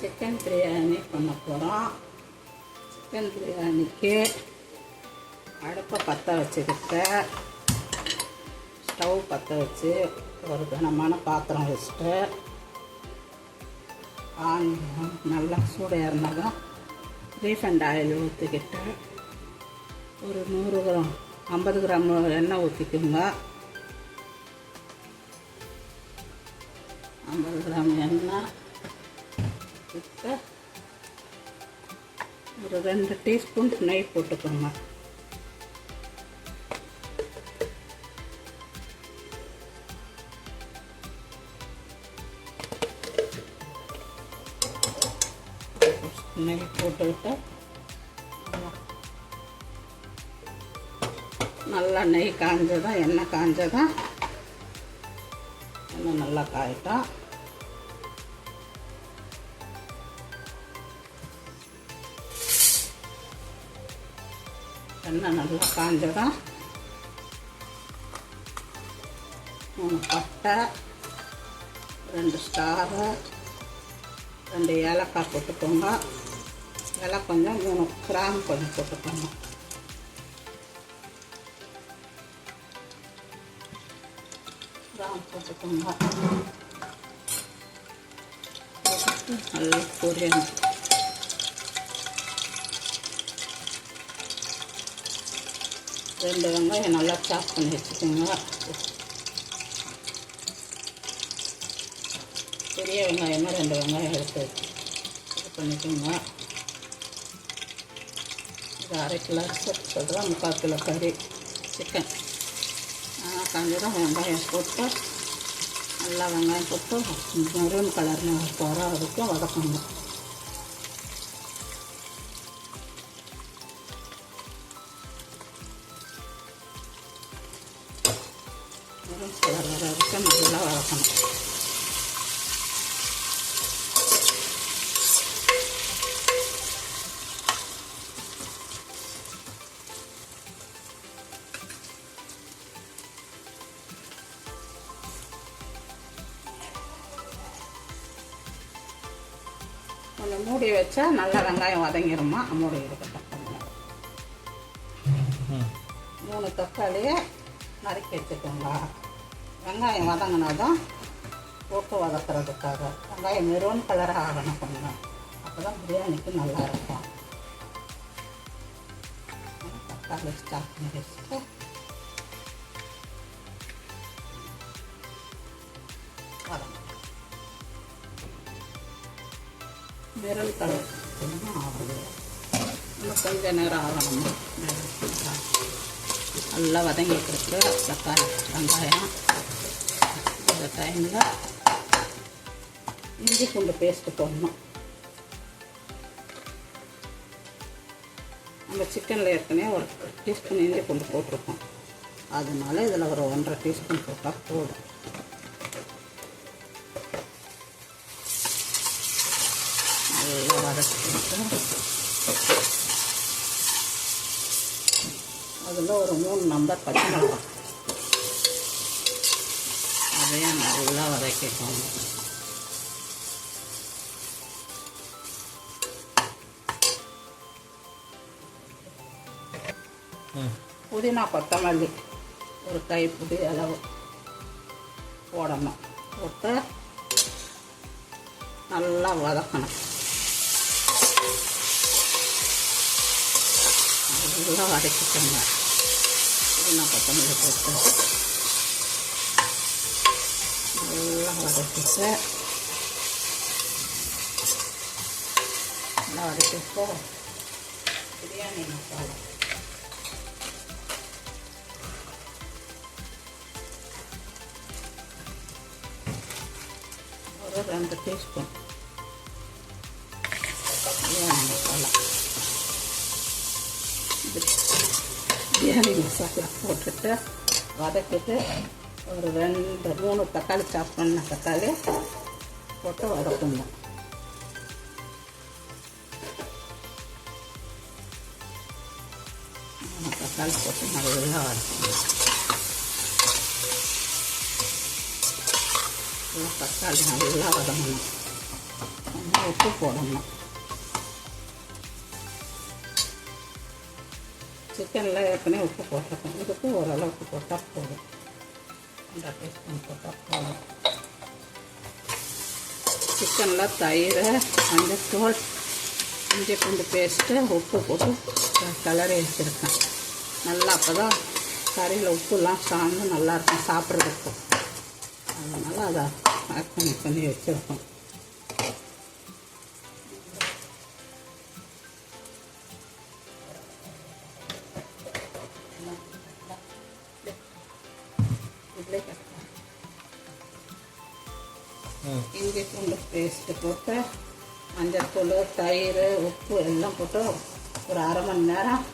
Chicken biryani பண்ண போகிறோம். Chicken பிரியாணிக்கு அடுப்பை பற்ற வச்சுக்கிட்டு ஸ்டவ் பற்ற வச்சு ஒரு கனமான பாத்திரம் வச்சுட்டு ஆனியன் நல்லா சூடாக இருந்தாலும் ரீஃபைண்ட் ஆயில் ஊற்றிக்கிட்டு ஒரு 100 கிராம் 50 கிராம் எண்ணெய் ஊற்றிக்குங்க. 50 கிராம் எண்ணெய் ஊற்றிட்டு ஒரு 2 டீஸ்பூன் நெய் போட்டுக்கோங்க. நெய் போட்டுக்கிட்டு நல்லா நெய் காஞ்சதான் எண்ணெய் காஞ்சதான் எண்ணெய் நல்லா காயிட்டோம். எண்ணெய் நல்லா காஞ்சதான் 3 பட்டை 2 ஸ்டாரு 2 ஏலக்காய் போட்டுக்கோங்க. இதெல்லாம் கொஞ்சம் 3 கிராம்பு கொஞ்சம் போட்டுக்கோங்க. கிராம்பு போட்டுக்கோங்க. நல்லா பொரியணும். ரெண்டு வெங்காயம் நல்லா சாப் பண்ணி வச்சுக்கோங்க. பெரிய வெங்காயமாக 2 வெங்காயம் எடுத்து இது பண்ணிக்கோங்க. இது 1/2 கிலோ சொல்கிறேன். 3/4 கிலோ கறி சிக்கன் காஞ்சதான் வெங்காயம் போட்டு நல்லா வெங்காயம் போட்டு மெரூன் கலர்னு போகிற வரைக்கும் வதக்கணும். மெரூன் கலர் வர வரைக்கும் நல்லா வதக்கணும். கொஞ்சம் மூடி வச்சா நல்லா வெங்காயம் வதங்கிடுமா. மூடி இருக்கட்டும். 3 தக்காளியை நறுக்கி வச்சுக்கோங்க. வெங்காயம் வதங்கினாதான் போட்டு வதக்கிறதுக்காக. வெங்காயம் மெரூன் கலராக ஆகணும் கொஞ்சம். அப்போ தான் பிரியாணிக்கு நல்லா இருக்கும். தக்காளி ஸ்டார்ட் பண்ணி வச்சுட்டு வதங்க. மெரூன் கலர் கொஞ்சம் ஆகுது. இன்னும் கொஞ்சம் நேரம் ஆகணும். நல்லா வதங்கிட்டு இருக்கு தக்காளி வெங்காயம். இந்த டைமில் இஞ்சி பூண்டு பேஸ்ட்டு போடணும். நம்ம சிக்கனில் ஏற்கனவே ஒரு டீஸ்பூன் இஞ்சி பூண்டு போட்டிருக்கோம். அதனால இதில் ஒரு 1.5 டீஸ்பூன் போட்டால் போடும். நல்லா வதக்கிட்டு அதில் ஒரு 3 நம்பர் பச்சை மிளகாய் அதையும் நல்லா வதக்கிக்கோங்க. புதினா கொத்தமல்லி ஒரு கைப்பிடி அளவு போடணும். போட்டு நல்லா வதக்கணும். நல்லா வதக்கிக்கோங்க. புதினா கொத்தமல்லி போட்டு நல்லா வதக்கிட்டு நல்லா வதக்கிட்டு பிரியாணி மசாலா ஒரு 2 டீஸ்பூன் பிரியாணி மசாலா பிரியாணி மசாலா போட்டுட்டு வதக்கிட்டு ஒரு 2-3 தக்காளி சாப் பண்ண தக்காளி போட்டு வதக்கணும். தக்காளி போட்டு நல்லா வதக்கணும். தக்காளி நல்லா வதங்கணும். உப்பு போடணும். சிக்கனில் ஏற்கனவே உப்பு போட்டிருக்கோம். இதுக்கு ஓரளவுக்கு போட்டால் போதும். 2 டீஸ்பூன் போட்டால் போதும். சிக்கனில் தயிர், மஞ்சத்தூள், இஞ்சி பூண்டு பேஸ்ட்டு, உப்பு போட்டு கிளறி வச்சுருக்கேன். நல்லா அப்போ தான் கறியில் உப்புலாம் சார்ந்து நல்லாயிருக்கும் சாப்பிட்றதுக்கு. அதனால் அதை ஆட் பண்ணி வச்சுருக்கோம். இஞ்சி பூண்டு பேஸ்ட்டு போட்டு மஞ்சத்தூள், தயிர், உப்பு எல்லாம் போட்டு ஒரு 1/2 மணி நேரம்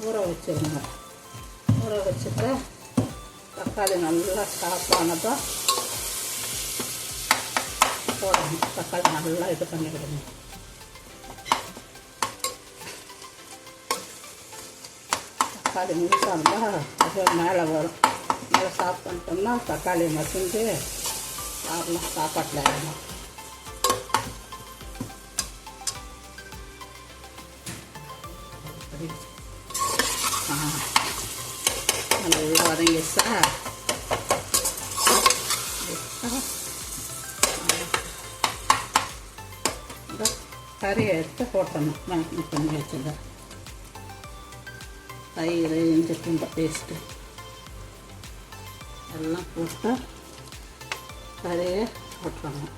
ஊற வச்சுருங்க. ஊற வச்சுட்டு தக்காளி நல்லா சாப்பானதோ போடணும். தக்காளி நல்லா இது பண்ணி விடணும். தக்காளி முழுசாக இருந்தால் அது மேலே வரும். நல்லா சாப் பண்ணிட்டோம்னா தக்காளி மசிஞ்சு சாப்பாட்டில் ஆகணும். நல்லா வதங்கிச்சா கறியை எடுத்து போட்டணும். மேக்னேட் பண்ணி வச்சுருந்தேன். தயிர், இஞ்சி பூண்டு பேஸ்ட்டு எல்லாம் போட்டு கறியை போட்டுறணும்.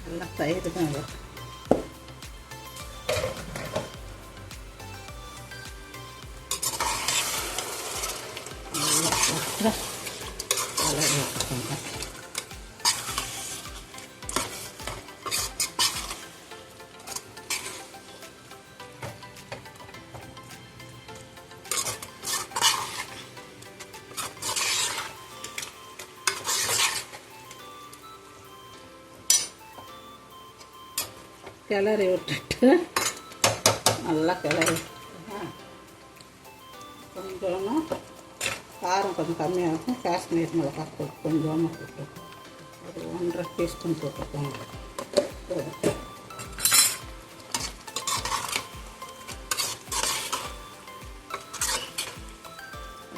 எல்லாம் தயிர் தான் இது. நல்லா போட்டு கலரி வச்சுக்கோங்க. கிளறி விட்டுட்டு நல்லா கிளறி கொஞ்சமாக காரம் கொஞ்சம் கம்மியாக இருக்கும். காஷ்மீர் மிளகாய் தூள் கொஞ்சமாக போட்டு ஒரு 1.5 டீஸ்பூன் போட்டுக்கோங்க.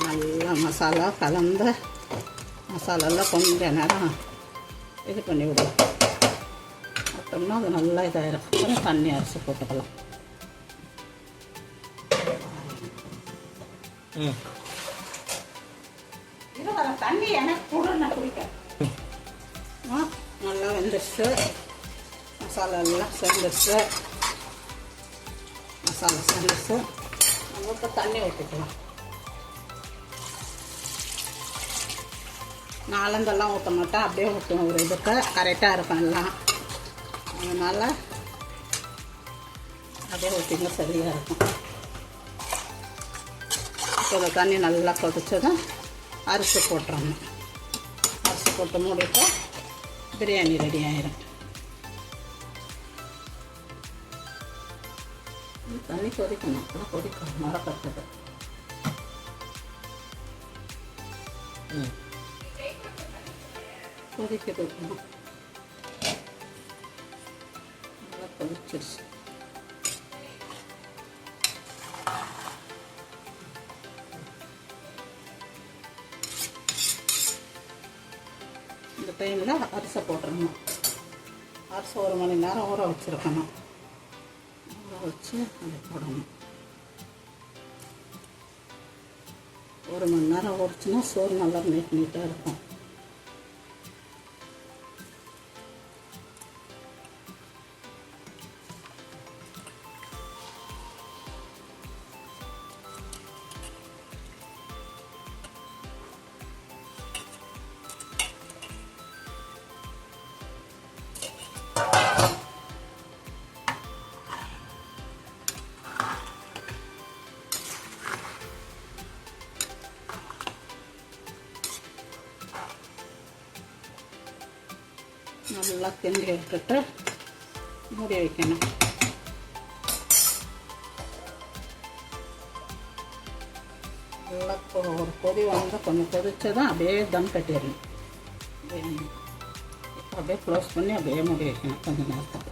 நல்லா மசாலா கலந்த மசாலாலாம் கொஞ்சம் நேரம் இது பண்ணி விடுவோம். போட்டோம்னா அது நல்லா இதாகிடும். அப்புறம் தண்ணி அரிசி போட்டுக்கலாம். இது வர தண்ணி எனக்கு கூட நான் குடிக்கிறேன். நல்லா வெந்துடுச்சு. மசாலா எல்லாம் சேர்ந்துடுச்சு. மசாலா சேர்ந்துடுச்சு. நம்ம இப்போ தண்ணி ஊற்றிக்கலாம். நாலந்தெல்லாம் ஊற்ற மாட்டேன், அப்படியே ஊற்றுவோம். ஒரு இதுக்கு கரெக்டாக இருக்கும் எல்லாம். அதனால் அப்படியே ஊற்றிங்க சரியாக இருக்கும். இப்போ இந்த தண்ணி நல்லா கொதிச்சதும் அரிசி போட்டுறணும். அரிசி போட்டு மூடிட்டு பிரியாணி ரெடி ஆயிடும். தண்ணி கொதிக்கணும். அப்போ கொதிக்கணும். மரக்கட்டது கொதிக்கிறது நல்லா கொதிச்சிருச்சு. இந்த டைமில் அரிசி போட்டுடணும். அரிசி 1 மணி நேரம் ஊற வச்சுருக்கணும். ஊற வச்சு அதை போடணும். 1 மணி நேரம் ஊறிச்சுன்னா சோறு நல்லா நீட்டாக இருக்கும். நல்லா கிண்டி விட்டுட்டு மூடி வைக்கணும். நல்லா ஒரு கொதி வந்து கொஞ்சம் கொதிச்சதான் அப்படியே தம் கட்டிடணும். அப்படியே க்ளோஸ் பண்ணி அப்படியே மூடி வைக்கணும் கொஞ்சம் நேரத்துக்கு.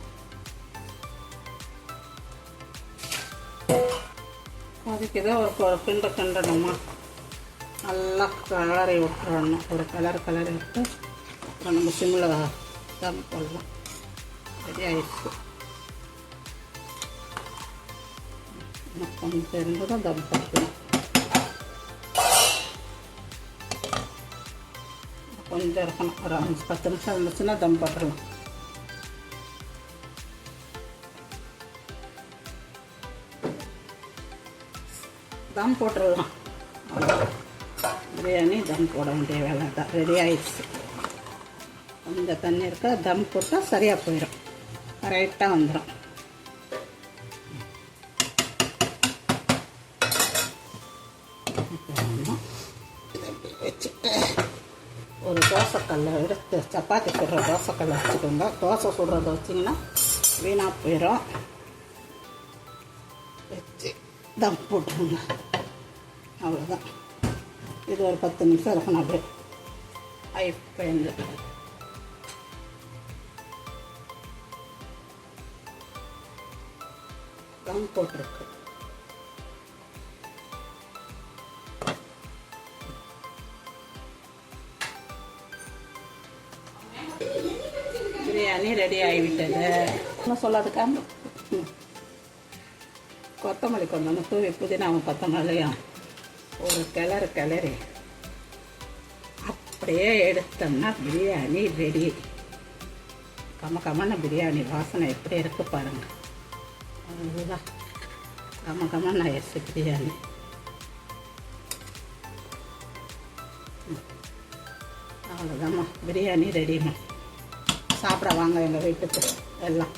அதுக்கு இதை ஒரு கிண்டணுமா, நல்லா கலரை விட்டுறணும். ஒரு கலரி விட்டு அப்புறம் நம்ம சிம்மில் தம் போடலாம். ரெடி ஆகிடுச்சு. கொஞ்சம் இருந்து தான் தம் போடணும். கொஞ்சம் இருக்கணும். ஒரு 5-10 நிமிஷம் இருந்துச்சுன்னா தம் போட்டுடலாம். தம் போட்டுடலாம். பிரியாணி தம் போட வேண்டிய வேலை தான். ரெடி ஆயிடுச்சு. கொஞ்சம் தண்ணி இருக்கா, தம் போட்டால் சரியாக போயிடும். கரெக்டாக வந்துடும். இதை வச்சுட்டு ஒரு தோசைக்கல்லை எடுத்து சப்பாத்தி சுடுற தோசைக்கல்லை வச்சுக்கோங்க. தோசை சுடுறத வச்சிங்கன்னா வீணாக போயிடும். வச்சு தம் போட்டுருங்க. அவ்வளோதான். இது ஒரு 10 நிமிஷம் இருக்கணும். அப்படியே ஹை ஃப்ளேமில் தம் போட்டிருக்கு. பிரியாணி ரெடி ஆகிவிட்டது. இன்னும் சொல்லாதுக்காம கொத்தமல்லி கொஞ்சம் தூவி புதினாவும் கொத்தமல்லியும் ஒரு கிளறி அப்படியே எடுத்தோம்னா பிரியாணி ரெடி. கம்ம பிரியாணி வாசனை எப்படி இருக்கு பாருங்கள். அதுதான் கம்ம ஆயிடுச்சு பிரியாணி. அவ்வளோதாம்மா, பிரியாணி ரெடிம்மா. சாப்பிட வாங்க எங்கள் வீட்டுக்கு எல்லாம்.